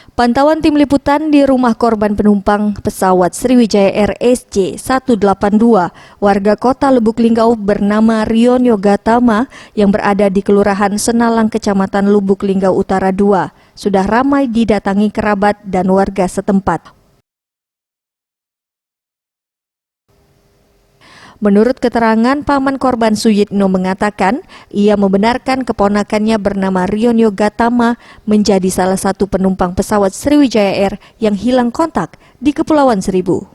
Pantauan tim liputan di rumah korban penumpang pesawat Sriwijaya Air SJ182 warga kota Lubuk Linggau bernama Rion Yogatama yang berada di Kelurahan Senalang, Kecamatan Lubuk Linggau Utara 2 sudah ramai didatangi kerabat dan warga setempat. Menurut keterangan paman korban, Suyitno mengatakan ia membenarkan keponakannya bernama Rion Yogatama menjadi salah satu penumpang pesawat Sriwijaya Air yang hilang kontak di Kepulauan Seribu.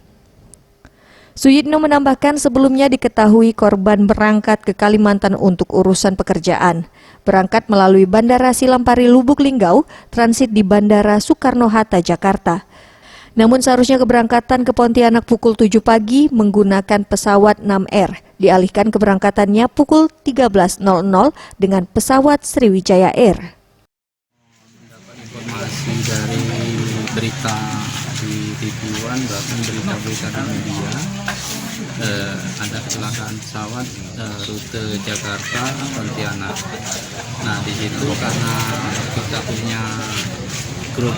Suyitno menambahkan sebelumnya diketahui korban berangkat ke Kalimantan untuk urusan pekerjaan. Berangkat melalui Bandara Silampari Lubuk Linggau, transit di Bandara Soekarno-Hatta, Jakarta. Namun seharusnya keberangkatan ke Pontianak pukul 7 pagi menggunakan pesawat 6R. Dialihkan keberangkatannya pukul 13.00 dengan pesawat Sriwijaya Air. Mendapat informasi dari berita di TV-One, bahkan berita-berita di media, ada kecelakaan pesawat rute Jakarta Pontianak. Nah, di situ karena kita punya grup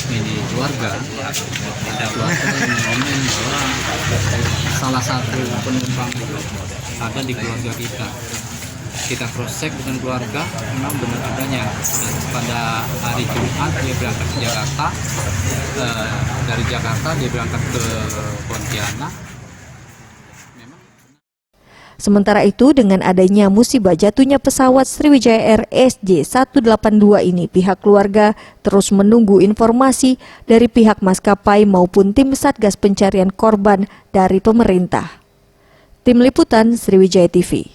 ini keluarga yang ngomong bahwa salah satu penumpang ada di keluarga kita. Kita cross check dengan keluarga, memang benar adanya. Pada hari Jumat dia berangkat ke Jakarta, dari Jakarta dia berangkat ke Pontianak. Sementara itu, dengan adanya musibah jatuhnya pesawat Sriwijaya Air SJ182 ini, pihak keluarga terus menunggu informasi dari pihak maskapai maupun tim Satgas Pencarian Korban dari pemerintah. Tim Liputan Sriwijaya TV.